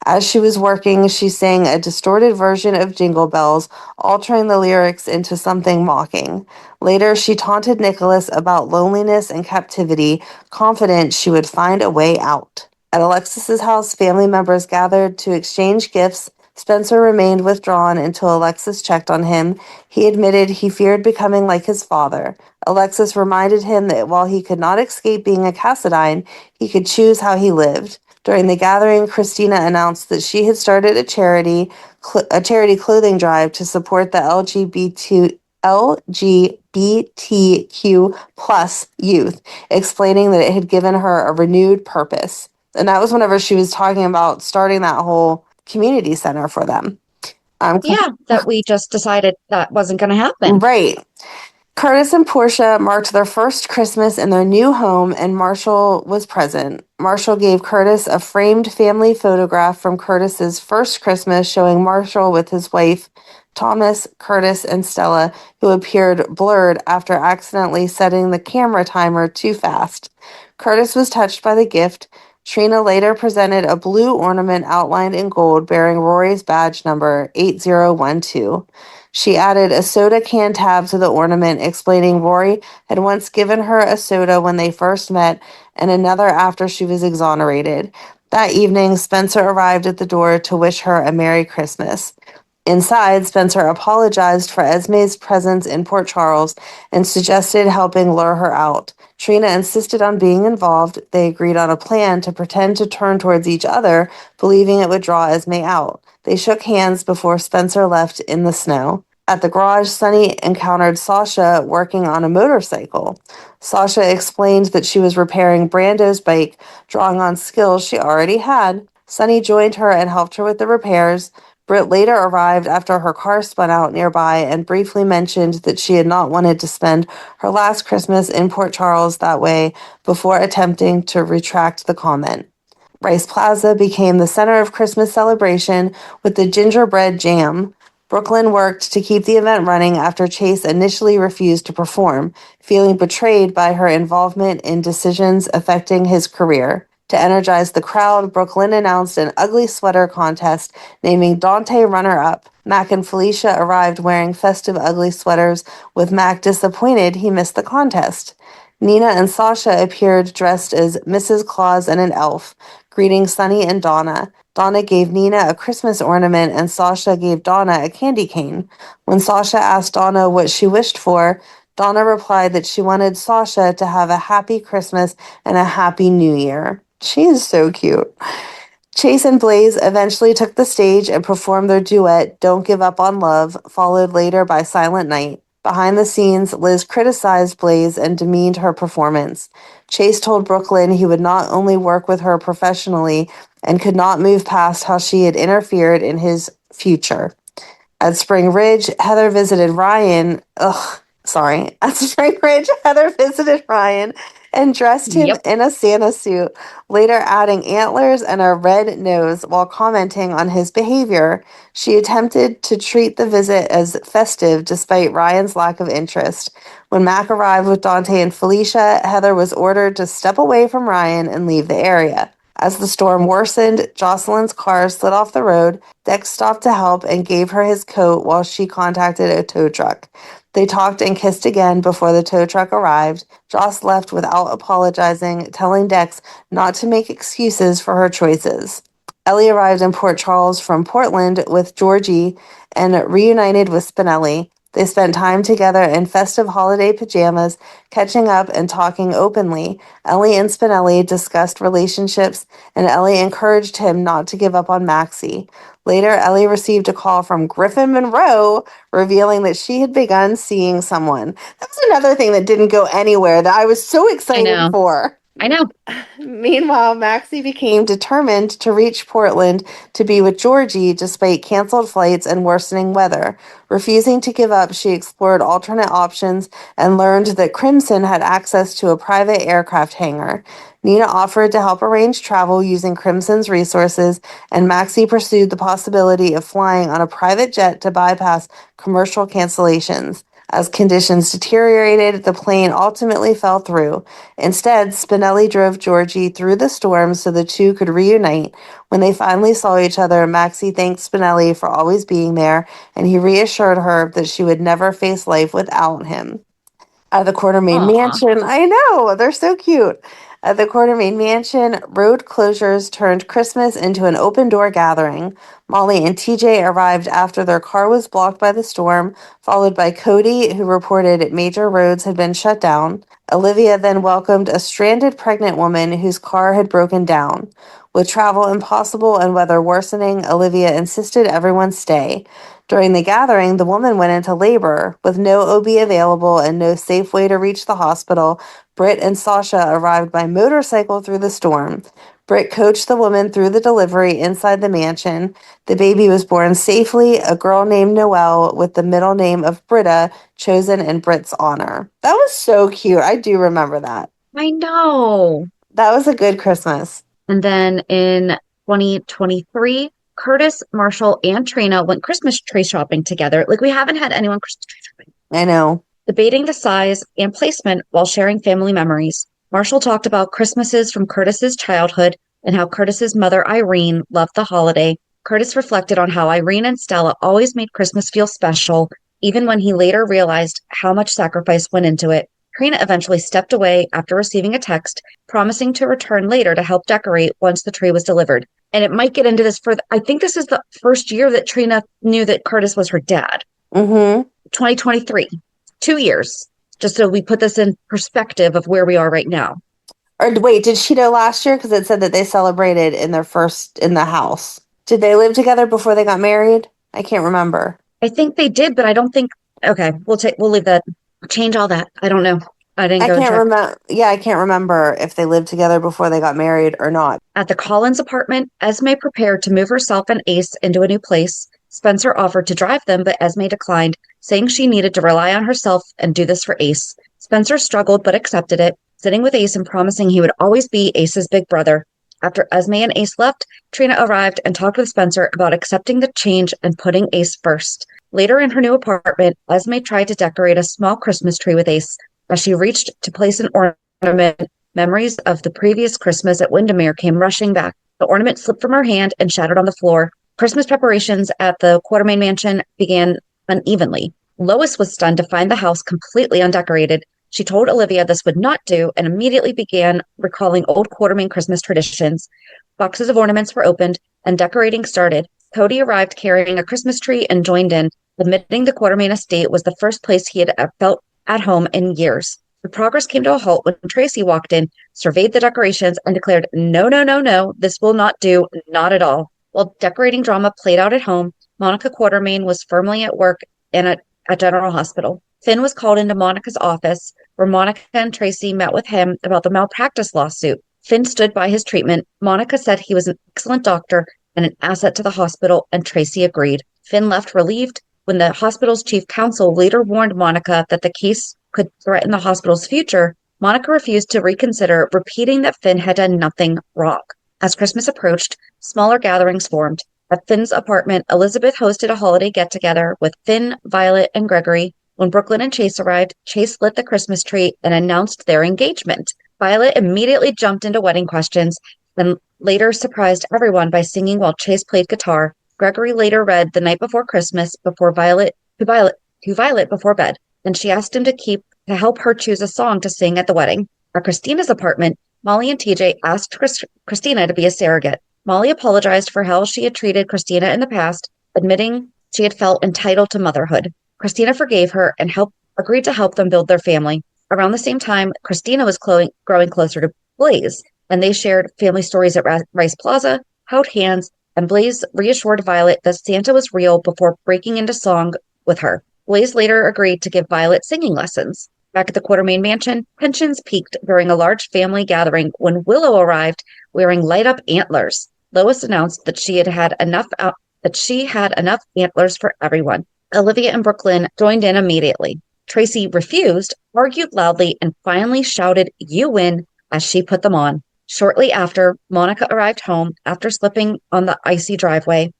As she was working, she sang a distorted version of Jingle Bells, altering the lyrics into something mocking. Later, she taunted Nicholas about loneliness and captivity, confident she would find a way out. At Alexis's house, family members gathered to exchange gifts. Spencer remained withdrawn until Alexis checked on him. He admitted he feared becoming like his father. Alexis reminded him that while he could not escape being a Cassadine, he could choose how he lived. During the gathering, Christina announced that she had started a charity clothing drive to support the LGBTQ plus youth, explaining that it had given her a renewed purpose. And that was whenever she was talking about starting that whole community center for them. Yeah, that we just decided that wasn't going to happen. Right. Curtis and Portia marked their first Christmas in their new home, and Marshall was present. Marshall gave Curtis a framed family photograph from Curtis's first Christmas showing Marshall with his wife, Thomas, Curtis, and Stella, who appeared blurred after accidentally setting the camera timer too fast. Curtis was touched by the gift. Trina later presented a blue ornament outlined in gold bearing Rory's badge number 8012. She added a soda can tab to the ornament, explaining Rory had once given her a soda when they first met and another after she was exonerated. That evening, Spencer arrived at the door to wish her a Merry Christmas. Inside, Spencer apologized for Esme's presence in Port Charles and suggested helping lure her out. Trina insisted on being involved. They agreed on a plan to pretend to turn towards each other, believing it would draw Esme out. They shook hands before Spencer left in the snow. At the garage, Sunny encountered Sasha working on a motorcycle. Sasha explained that she was repairing Brando's bike, drawing on skills she already had. Sunny joined her and helped her with the repairs. Britt later arrived after her car spun out nearby and briefly mentioned that she had not wanted to spend her last Christmas in Port Charles that way before attempting to retract the comment. Rice Plaza became the center of Christmas celebration with the gingerbread jam. Brooklyn worked to keep the event running after Chase initially refused to perform, feeling betrayed by her involvement in decisions affecting his career. To energize the crowd, Brooklyn announced an ugly sweater contest, naming Dante runner-up. Mac and Felicia arrived wearing festive ugly sweaters, with Mac disappointed he missed the contest. Nina and Sasha appeared dressed as Mrs. Claus and an elf, greeting Sunny and Donna. Donna gave Nina a Christmas ornament and Sasha gave Donna a candy cane. When Sasha asked Donna what she wished for, Donna replied that she wanted Sasha to have a happy Christmas and a happy New Year. She is so cute. Chase and Blaze eventually took the stage and performed their duet, Don't Give Up on Love, followed later by Silent Night. Behind the scenes, Liz criticized Blaze and demeaned her performance. Chase told Brooklyn he would not only work with her professionally and could not move past how she had interfered in his future. At Spring Ridge, Heather visited Ryan. At Spring Ridge, Heather visited Ryan and dressed him Yep. in a Santa suit, later adding antlers and a red nose while commenting on his behavior. She attempted to treat the visit as festive despite Ryan's lack of interest. When Mac arrived with Dante and Felicia, Heather was ordered to step away from Ryan and leave the area. As the storm worsened, Jocelyn's car slid off the road. Dex stopped to help and gave her his coat while she contacted a tow truck. They talked and kissed again before the tow truck arrived. Joss left without apologizing, telling Dex not to make excuses for her choices. Ellie arrived in Port Charles from Portland with Georgie and reunited with Spinelli. They spent time together in festive holiday pajamas, catching up and talking openly. Ellie and Spinelli discussed relationships, and Ellie encouraged him not to give up on Maxie. Later, Ellie received a call from Griffin Monroe, revealing that she had begun seeing someone. That was another thing that didn't go anywhere that I was so I excited know. for. I know. Meanwhile, Maxie became determined to reach Portland to be with Georgie despite canceled flights and worsening weather. Refusing to give up, she explored alternate options and learned that Crimson had access to a private aircraft hangar. Nina offered to help arrange travel using Crimson's resources, and Maxie pursued the possibility of flying on a private jet to bypass commercial cancellations. As conditions deteriorated, the plane ultimately fell through. Instead, Spinelli drove Georgie through the storm so the two could reunite. When they finally saw each other, Maxie thanked Spinelli for always being there, and he reassured her that she would never face life without him. At the Quartermain Aw. Mansion, I know, they're so cute. At the Quartermain Mansion, road closures turned Christmas into an open-door gathering. Molly and TJ arrived after their car was blocked by the storm, followed by Cody, who reported major roads had been shut down. Olivia then welcomed a stranded pregnant woman whose car had broken down. With travel impossible and weather worsening, Olivia insisted everyone stay. During the gathering, the woman went into labor. With no OB available and no safe way to reach the hospital, Britt and Sasha arrived by motorcycle through the storm. Britt coached the woman through the delivery inside the mansion. The baby was born safely, a girl named Noelle with the middle name of Britta, chosen in Britt's honor. That was so cute. I do remember that. I know. That was a good Christmas. And then in 2023, Curtis, Marshall, and Trina went Christmas tree shopping together. Like, we haven't had anyone Christmas tree shopping. I know. Debating the size and placement while sharing family memories. Marshall talked about Christmases from Curtis's childhood and how Curtis's mother, Irene, loved the holiday. Curtis reflected on how Irene and Stella always made Christmas feel special, even when he later realized how much sacrifice went into it. Trina eventually stepped away after receiving a text, promising to return later to help decorate once the tree was delivered. and it might get into this further. I think this is the first year that Trina knew that Curtis was her dad. Mm-hmm. 2023, 2 years. Just so we put this in perspective of where we are right now. Or wait, did she know last year? Because it said that they celebrated in their first in the house. Did they live together before they got married? I can't remember. I think they did, but I don't think. Okay, we'll leave that. Change all that. I don't know. I didn't I go and can't check. remember. Yeah, I can't remember if they lived together before they got married or not. At the Collins apartment, Esme prepared to move herself and Ace into a new place. Spencer offered to drive them, but Esme declined, saying she needed to rely on herself and do this for Ace. Spencer struggled but accepted it, sitting with Ace and promising he would always be Ace's big brother. After Esme and Ace left, Trina arrived and talked with Spencer about accepting the change and putting Ace first. Later in her new apartment, Esme tried to decorate a small Christmas tree with Ace. As she reached to place an ornament, memories of the previous Christmas at Windermere came rushing back. The ornament slipped from her hand and shattered on the floor. Christmas preparations at the Quartermain mansion began unevenly. Lois was stunned to find the house completely undecorated. She told Olivia this would not do and immediately began recalling old Quartermain Christmas traditions. Boxes of ornaments were opened and decorating started. Cody arrived carrying a Christmas tree and joined in, admitting the Quartermain estate was the first place he had felt at home in years. The progress came to a halt when Tracy walked in, surveyed the decorations, and declared, "No, no, no, no, this will not do, not at all." While decorating drama played out at home, Monica Quartermain was firmly at work in a General Hospital. Finn was called into Monica's office, where Monica and Tracy met with him about the malpractice lawsuit. Finn stood by his treatment. Monica said he was an excellent doctor and an asset to the hospital, and Tracy agreed. Finn left relieved when the hospital's chief counsel later warned Monica that the case could threaten the hospital's future. Monica refused to reconsider, repeating that Finn had done nothing wrong. As Christmas approached, smaller gatherings formed. At Finn's apartment, Elizabeth hosted a holiday get-together with Finn, Violet, and Gregory. When Brooklyn and Chase arrived, Chase lit the Christmas tree and announced their engagement. Violet immediately jumped into wedding questions and later surprised everyone by singing while Chase played guitar. Gregory later read The Night Before Christmas before Violet before bed, and she asked him to help her choose a song to sing at the wedding. At Christina's apartment, Molly and TJ asked Christina to be a surrogate. Molly apologized for how she had treated Christina in the past, admitting she had felt entitled to motherhood. Christina forgave her and agreed to help them build their family. Around the same time, Christina was growing closer to Blaze, and they shared family stories at Rice Plaza, held hands, and Blaze reassured Violet that Santa was real before breaking into song with her. Blaze later agreed to give Violet singing lessons. Back at the Quartermain mansion, tensions peaked during a large family gathering when Willow arrived wearing light-up antlers. Lois announced that she had enough antlers for everyone. Olivia and Brooklyn joined in immediately. Tracy refused, argued loudly, and finally shouted, "You win," as she put them on. Shortly after, Monica arrived home after slipping on the icy driveway.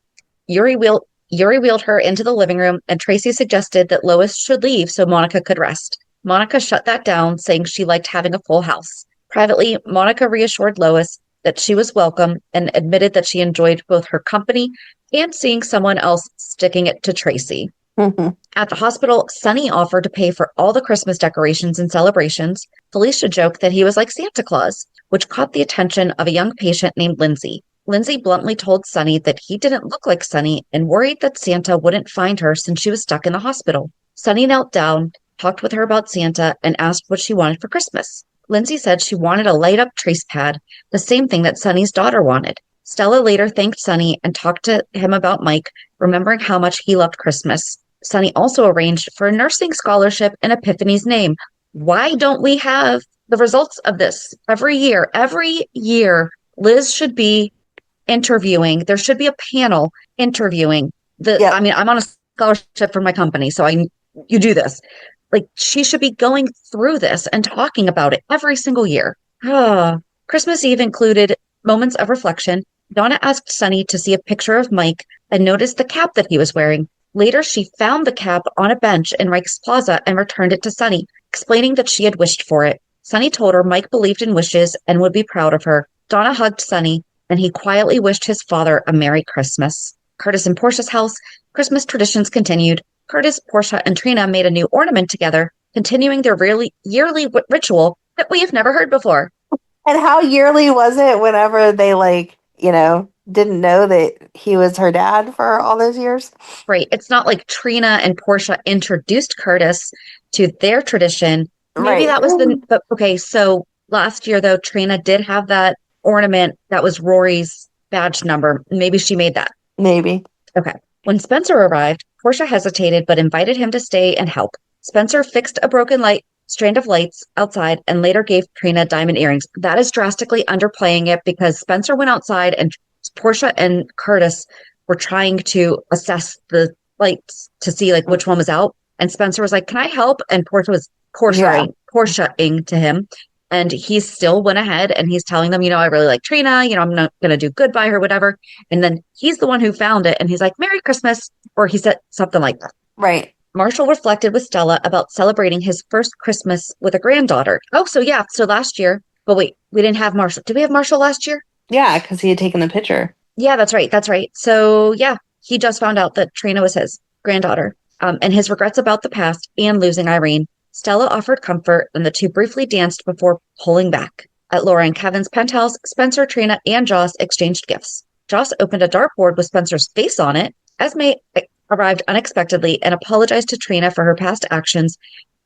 Yuri wheeled her into the living room, and Tracy suggested that Lois should leave so Monica could rest. Monica shut that down, saying she liked having a full house. Privately, Monica reassured Lois that she was welcome and admitted that she enjoyed both her company and seeing someone else sticking it to Tracy. At the hospital, Sonny offered to pay for all the Christmas decorations and celebrations. Felicia joked that he was like Santa Claus, which caught the attention of a young patient named Lindsay. Lindsay bluntly told Sonny that he didn't look like Sonny and worried that Santa wouldn't find her since she was stuck in the hospital. Sonny knelt down, talked with her about Santa, and asked what she wanted for Christmas. Lindsay said she wanted a light-up trace pad, the same thing that Sonny's daughter wanted. Stella later thanked Sonny and talked to him about Mike, remembering how much he loved Christmas. Sonny also arranged for a nursing scholarship in Epiphany's name. Why don't we have the results of this every year? Every year, Liz should be interviewing. There should be a panel interviewing. Yep. I mean, I'm on a scholarship for my company, so you do this. Like, she should be going through this and talking about it every single year. Christmas Eve included moments of reflection. Donna asked Sonny to see a picture of Mike and noticed the cap that he was wearing. Later, she found the cap on a bench in Rice Plaza and returned it to Sonny, explaining that she had wished for it. Sonny told her Mike believed in wishes and would be proud of her. Donna hugged Sonny, and he quietly wished his father a Merry Christmas. Curtis and Portia's house, Christmas traditions continued. Curtis, Portia, and Trina made a new ornament together, continuing their yearly ritual that we have never heard before. And how yearly was it whenever they didn't know that he was her dad for all those years. Right. It's not like Trina and Portia introduced Curtis to their tradition. Maybe Right. that was but okay. So last year, though, Trina did have that ornament that was Rory's badge number. Maybe she made that. Maybe. Okay. When Spencer arrived, Portia hesitated but invited him to stay and help. Spencer fixed a broken strand of lights outside and later gave Trina diamond earrings. That is drastically underplaying it because Spencer went outside and Portia and Curtis were trying to assess the lights to see like which one was out. And Spencer was like, "Can I help?" And Portia was Yeah. Portia-ing to him. And he still went ahead and he's telling them, I really like Trina, I'm not going to do good by her, whatever. And then he's the one who found it. And he's like, "Merry Christmas." Or he said something like that. Right. Marshall reflected with Stella about celebrating his first Christmas with a granddaughter. Oh, so yeah. So last year, but wait, we didn't have Marshall. Did we have Marshall last year? Yeah, because he had taken the picture. Yeah, that's right. That's right. So yeah, he just found out that Trina was his granddaughter, and his regrets about the past and losing Irene. Stella offered comfort, and the two briefly danced before pulling back. At Laura and Kevin's penthouse, Spencer, Trina, and Joss exchanged gifts. Joss opened a dartboard with Spencer's face on it. Esme arrived unexpectedly and apologized to Trina for her past actions,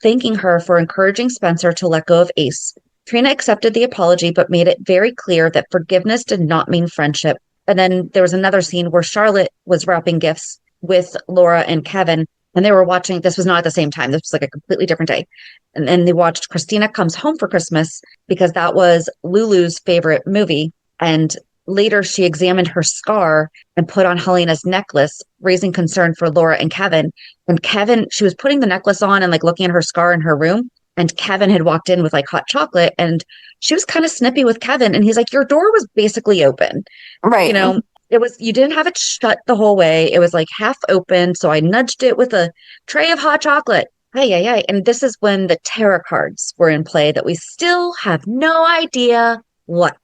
thanking her for encouraging Spencer to let go of Ace. Trina accepted the apology but made it very clear that forgiveness did not mean friendship. And then there was another scene where Charlotte was wrapping gifts with Laura and Kevin, and they were watching. This was not at the same time. This was like a completely different day. And then they watched Christina Comes Home for Christmas because that was Lulu's favorite movie. And later she examined her scar and put on Helena's necklace, raising concern for Laura and Kevin. And Kevin, she was putting the necklace on and like looking at her scar in her room. And Kevin had walked in with like hot chocolate and she was kind of snippy with Kevin. And he's like, "Your door was basically open. Right. It was, you didn't have it shut the whole way. It was like half open. So I nudged it with a tray of hot chocolate." Ay, ay, ay. And this is when the tarot cards were in play that we still have no idea what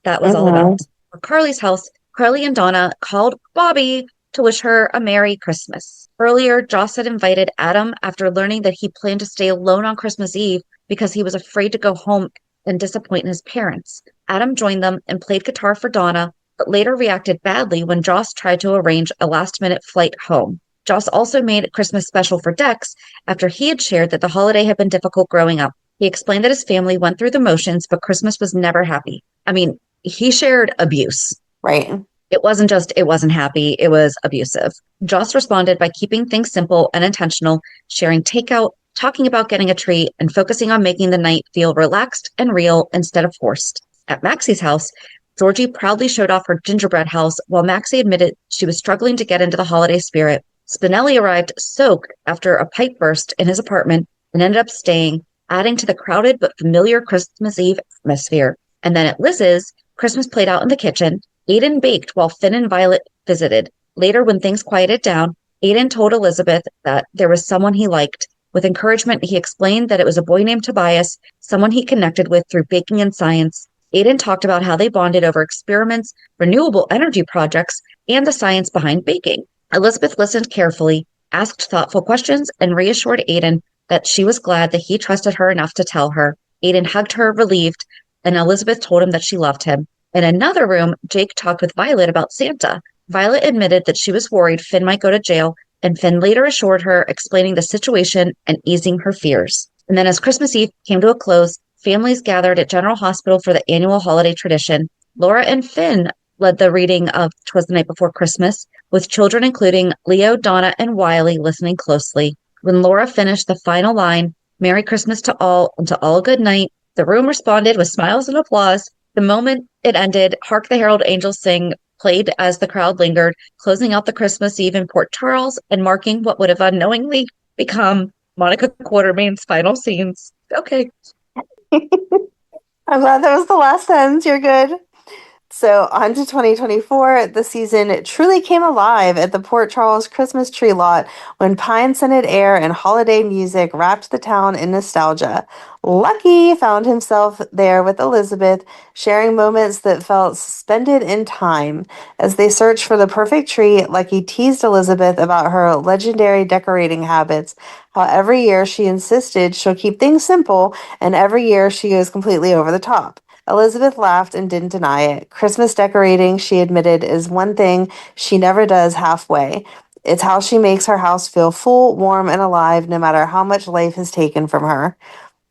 that was all about. Mhm. For Carly's house, Carly and Donna called Bobby to wish her a Merry Christmas. Earlier, Joss had invited Adam after learning that he planned to stay alone on Christmas Eve because he was afraid to go home and disappoint his parents. Adam joined them and played guitar for Donna, but later reacted badly when Joss tried to arrange a last-minute flight home. Joss also made a Christmas special for Dex after he had shared that the holiday had been difficult growing up. He explained that his family went through the motions, but Christmas was never happy. I mean, he shared abuse. Right. It wasn't just, it wasn't happy, it was abusive. Joss responded by keeping things simple and intentional, sharing takeout, talking about getting a treat, and focusing on making the night feel relaxed and real instead of forced. At Maxie's house, Georgie proudly showed off her gingerbread house while Maxie admitted she was struggling to get into the holiday spirit. Spinelli arrived soaked after a pipe burst in his apartment and ended up staying, adding to the crowded but familiar Christmas Eve atmosphere. And then at Liz's, Christmas played out in the kitchen. Aiden baked while Finn and Violet visited. Later, when things quieted down, Aiden told Elizabeth that there was someone he liked. With encouragement, he explained that it was a boy named Tobias, someone he connected with through baking and science. Aiden talked about how they bonded over experiments, renewable energy projects, and the science behind baking. Elizabeth listened carefully, asked thoughtful questions, and reassured Aiden that she was glad that he trusted her enough to tell her. Aiden hugged her, relieved, and Elizabeth told him that she loved him. In another room, Jake talked with Violet about Santa. Violet admitted that she was worried Finn might go to jail, and Finn later assured her, explaining the situation and easing her fears. And then as Christmas Eve came to a close, families gathered at General Hospital for the annual holiday tradition. Laura and Finn led the reading of "'Twas the Night Before Christmas, with children including Leo, Donna, and Wiley listening closely. When Laura finished the final line, "Merry Christmas to all, and to all a good night," the room responded with smiles and applause. The moment it ended, "Hark the Herald Angels Sing" played as the crowd lingered, closing out the Christmas Eve in Port Charles and marking what would have unknowingly become Monica Quartermain's final scenes. Okay. I'm glad that was the last sentence. You're good. So on to 2024, the season truly came alive at the Port Charles Christmas tree lot when pine-scented air and holiday music wrapped the town in nostalgia. Lucky found himself there with Elizabeth, sharing moments that felt suspended in time. As they searched for the perfect tree, Lucky teased Elizabeth about her legendary decorating habits, how every year she insisted she'll keep things simple, and every year she goes completely over the top. Elizabeth laughed and didn't deny it. Christmas decorating, she admitted, is one thing she never does halfway. It's how she makes her house feel full, warm, and alive no matter how much life has taken from her.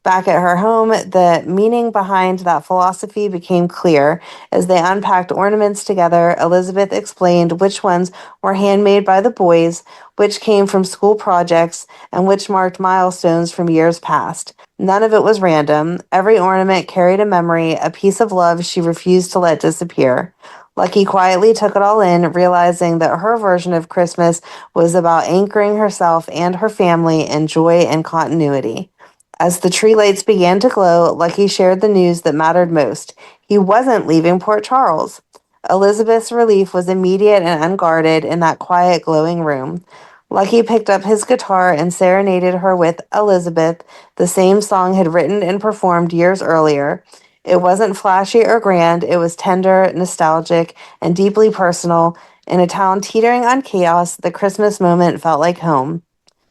Back at her home, the meaning behind that philosophy became clear. As they unpacked ornaments together, Elizabeth explained which ones were handmade by the boys, which came from school projects, and which marked milestones from years past. None of it was random. Every ornament carried a memory, a piece of love she refused to let disappear. Lucky quietly took it all in, realizing that her version of Christmas was about anchoring herself and her family in joy and continuity. As the tree lights began to glow, Lucky shared the news that mattered most. He wasn't leaving Port Charles. Elizabeth's relief was immediate and unguarded in that quiet, glowing room. Lucky picked up his guitar and serenaded her with Elizabeth, the same song he'd written and performed years earlier. It wasn't flashy or grand, it was tender, nostalgic, and deeply personal. In a town teetering on chaos, the Christmas moment felt like home.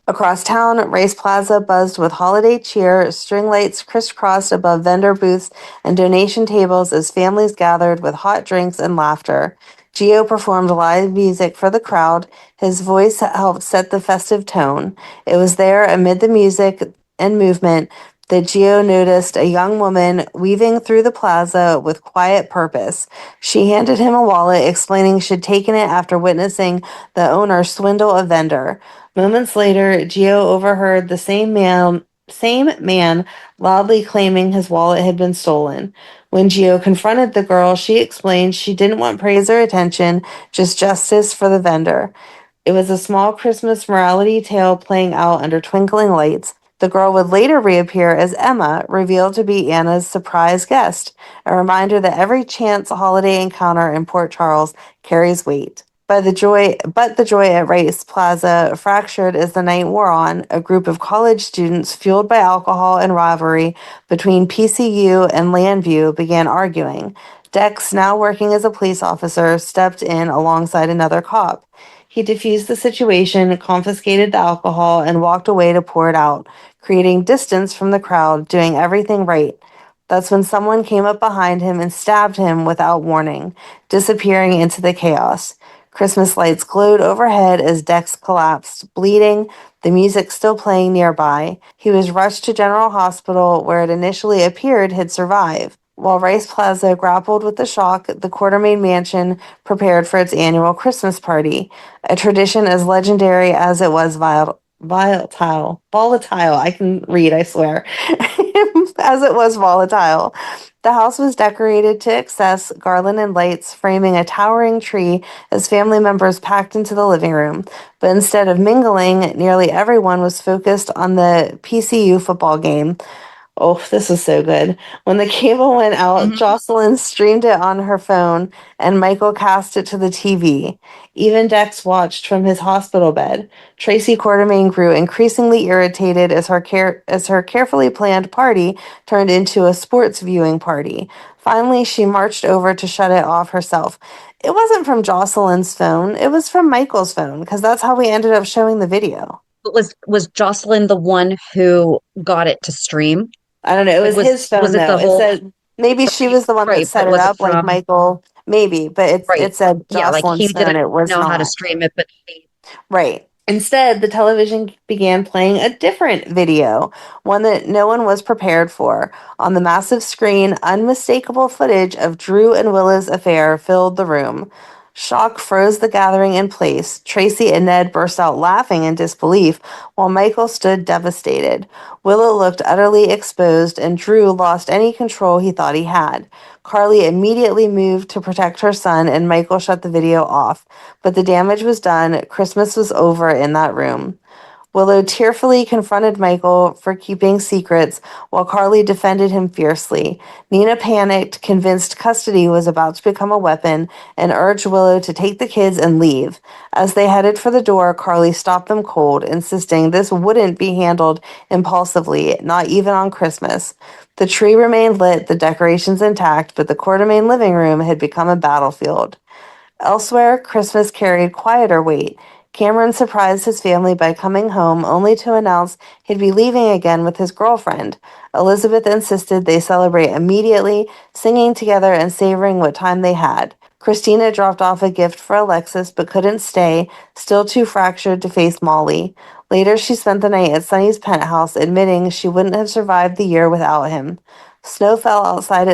Across town, Rice Plaza buzzed with holiday cheer, string lights crisscrossed above vendor booths and donation tables as families gathered with hot drinks and laughter. Gio performed live music for the crowd. His voice helped set the festive tone. It was there, amid the music and movement, that Gio noticed a young woman weaving through the plaza with quiet purpose. She handed him a wallet, explaining she'd taken it after witnessing the owner swindle a vendor. Moments later, Gio overheard the same man loudly claiming his wallet had been stolen. When Gio confronted the girl, she explained she didn't want praise or attention, just justice for the vendor. It was a small Christmas morality tale playing out under twinkling lights. The girl would later reappear as Emma, revealed to be Anna's surprise guest, a reminder that every chance holiday encounter in Port Charles carries weight. But the joy at Rice Plaza fractured as the night wore on. A group of college students, fueled by alcohol and rivalry between PCU and Landview, began arguing. Dex, now working as a police officer, stepped in alongside another cop. He diffused the situation, confiscated the alcohol, and walked away to pour it out, creating distance from the crowd, doing everything right. That's when someone came up behind him and stabbed him without warning, disappearing into the chaos. Christmas lights glowed overhead as Dex collapsed, bleeding, the music still playing nearby. He was rushed to General Hospital, where it initially appeared he'd survive. While Rice Plaza grappled with the shock, the Quartermain Mansion prepared for its annual Christmas party, a tradition as legendary as it was volatile. I can read, I swear. As it was volatile. The house was decorated to excess, garland and lights framing a towering tree as family members packed into the living room. But instead of mingling, nearly everyone was focused on the PCU football game. Oh, this is so good. When the cable went out, Mhm. Jocelyn streamed it on her phone and Michael cast it to the TV. Even Dex watched from his hospital bed. Tracy Quartermain grew increasingly irritated as her carefully planned party turned into a sports viewing party. Finally, she marched over to shut it off herself. It wasn't from Jocelyn's phone, it was from Michael's phone, because that's how we ended up showing the video. But was Jocelyn the one who got it to stream? I don't know. It Like was his was phone it though. the It whole said maybe she was the one that right, set but it was it up, like from Michael. Maybe, but right? it said Yeah, like he Jocelyn's phone. didn't It was know how to not. stream it, but Right. Instead, the television began playing a different video, one that no one was prepared for. On the massive screen, unmistakable footage of Drew and Willa's affair filled the room. Shock froze the gathering in place. Tracy and Ned burst out laughing in disbelief, while Michael stood devastated. Willa looked utterly exposed, and Drew lost any control he thought he had. Carly immediately moved to protect her son, and Michael shut the video off. But the damage was done. Christmas was over in that room. Willow tearfully confronted Michael for keeping secrets, while Carly defended him fiercely. Nina panicked, convinced custody was about to become a weapon, and urged Willow to take the kids and leave. As they headed for the door, Carly stopped them cold, insisting this wouldn't be handled impulsively, not even on Christmas. The tree remained lit, the decorations intact, but the Quartermain living room had become a battlefield. Elsewhere, Christmas carried quieter weight. Cameron surprised his family by coming home only to announce he'd be leaving again with his girlfriend. Elizabeth insisted they celebrate immediately, singing together and savoring what time they had. Christina dropped off a gift for Alexis but couldn't stay, still too fractured to face Molly. Later, she spent the night at Sonny's penthouse, admitting she wouldn't have survived the year without him. Snow fell outside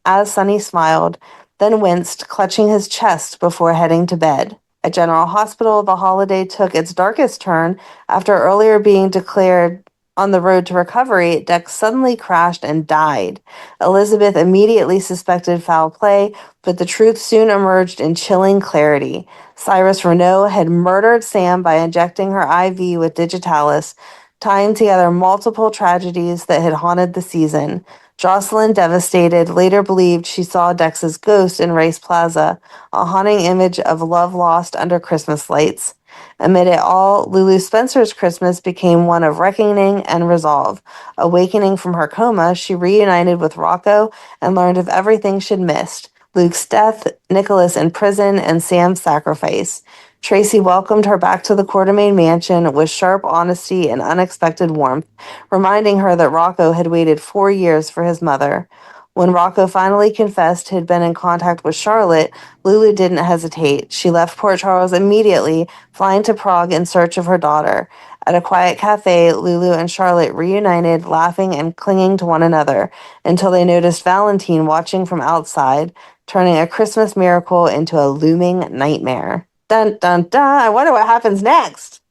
as Sonny smiled, then winced, clutching his chest before heading to bed. At General Hospital, the holiday took its darkest turn after earlier being declared on the road to recovery. Dex suddenly crashed and died. Elizabeth immediately suspected foul play, but the truth soon emerged in chilling clarity. Cyrus Renault had murdered Sam by injecting her IV with digitalis, tying together multiple tragedies that had haunted the season. Jocelyn, devastated, later believed she saw Dex's ghost in Rice Plaza, a haunting image of love lost under Christmas lights. Amid it all, Lulu Spencer's Christmas became one of reckoning and resolve. Awakening from her coma, she reunited with Rocco and learned of everything she'd missed: Luke's death, Nicholas in prison, and Sam's sacrifice. Tracy welcomed her back to the Quartermaine mansion with sharp honesty and unexpected warmth, reminding her that Rocco had waited 4 years for his mother. When Rocco finally confessed he'd been in contact with Charlotte, Lulu didn't hesitate. She left Port Charles immediately, flying to Prague in search of her daughter. At a quiet cafe, Lulu and Charlotte reunited, laughing and clinging to one another, until they noticed Valentine watching from outside, turning a Christmas miracle into a looming nightmare. Dun dun dun. I wonder what happens next.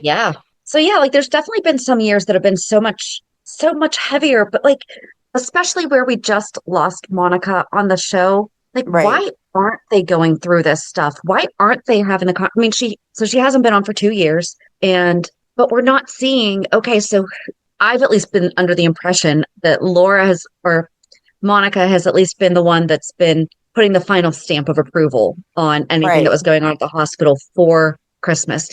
Yeah. So yeah, like there's definitely been some years that have been so much heavier, but like especially where we just lost Monica on the show. Like, Right, why aren't they going through this stuff? Why aren't they having I mean, she hasn't been on for 2 years, and but we're not seeing, okay, so I've at least been under the impression that Laura has, or Monica has at least been the one that's been putting the final stamp of approval on anything that right, was going on at the hospital for Christmas.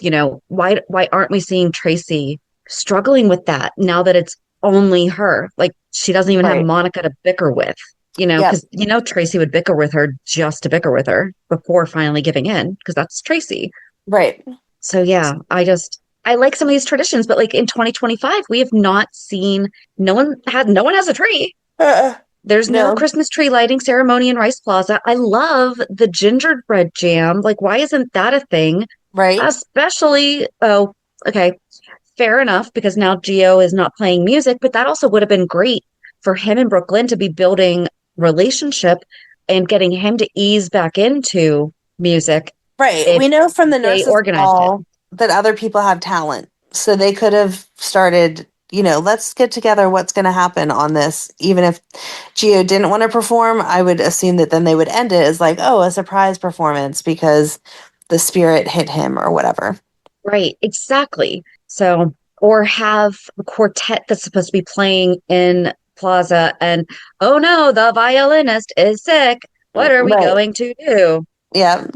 Why aren't we seeing Tracy struggling with that now that it's only her? Like she doesn't even have right. Monica to bicker with, Yep, because Tracy would bicker with her just to bicker with her before finally giving in, because that's Tracy. right. So yeah, I like some of these traditions, but like in 2025, we have not seen no one has a tree. Uh, There's no no, Christmas tree lighting ceremony in Rice Plaza. I love the gingerbread jam. Like, why isn't that a thing? right, Especially, oh, okay, fair enough, because now Gio is not playing music, but that also would have been great for him and Brooklyn to be building relationship and getting him to ease back into music right. if We know from the they nurses' organized it. ball that other people have talent. So they could have started, let's get together what's going to happen on this. Even if Gio didn't want to perform, I would assume that then they would end it as like, oh, a surprise performance because the spirit hit him or whatever. Right, exactly. So, or have a quartet that's supposed to be playing in Plaza and, oh no, the violinist is sick. What are we Right. going to do? Yeah.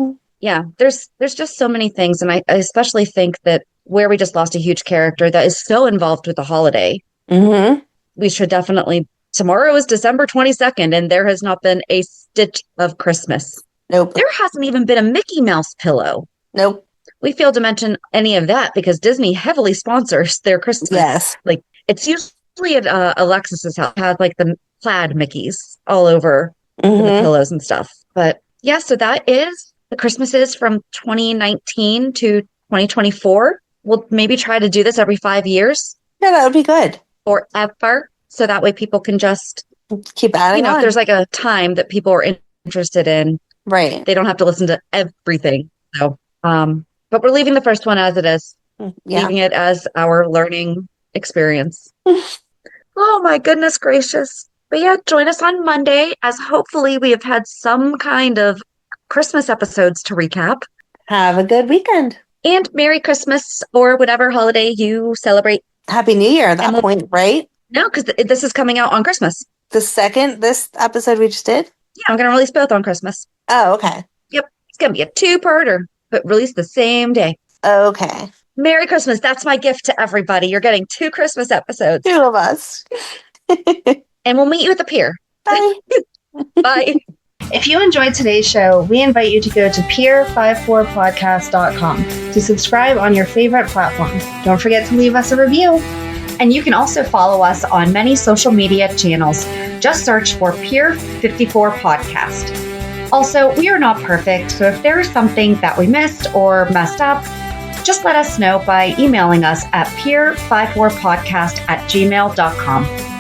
Yeah, there's just so many things, and I especially think that where we just lost a huge character that is so involved with the holiday, Mm-hmm. we should definitely. Tomorrow is December 22nd, and there has not been a stitch of Christmas. Nope. There hasn't even been a Mickey Mouse pillow. Nope. We failed to mention any of that because Disney heavily sponsors their Christmas. Yes. Like it's usually at Alexis's house, has like the plaid Mickeys all over the Mm-hmm. pillows and stuff. But yeah, so that is the Christmases from 2019 to 2024. We'll maybe try to do this every 5 years Yeah, that would be good. forever. So that way people can just, Keep adding if there's on. like a time that people are interested in, Right. they don't have to listen to everything. So, but we're leaving the first one as it is, Yeah. leaving it as our learning experience. Oh my goodness gracious. But yeah, join us on Monday as hopefully we have had some kind of Christmas episodes to recap. Have a good weekend. And Merry Christmas or whatever holiday you celebrate. Happy New Year at And that we'll, point, right? no, because this is coming out on Christmas. This episode we just did? Yeah, I'm going to release both on Christmas. Oh, okay. Yep. It's going to be a two-parter, but released the same day. Okay. Merry Christmas. That's my gift to everybody. You're getting two Christmas episodes. Two of us. And we'll meet you at the pier. Bye. Bye. If you enjoyed today's show, we invite you to go to peer54podcast.com to subscribe on your favorite platform. Don't forget to leave us a review. And you can also follow us on many social media channels. Just search for Peer 54 Podcast. Also, we are not perfect, so if there is something that we missed or messed up, just let us know by emailing us at peer54podcast@gmail.com.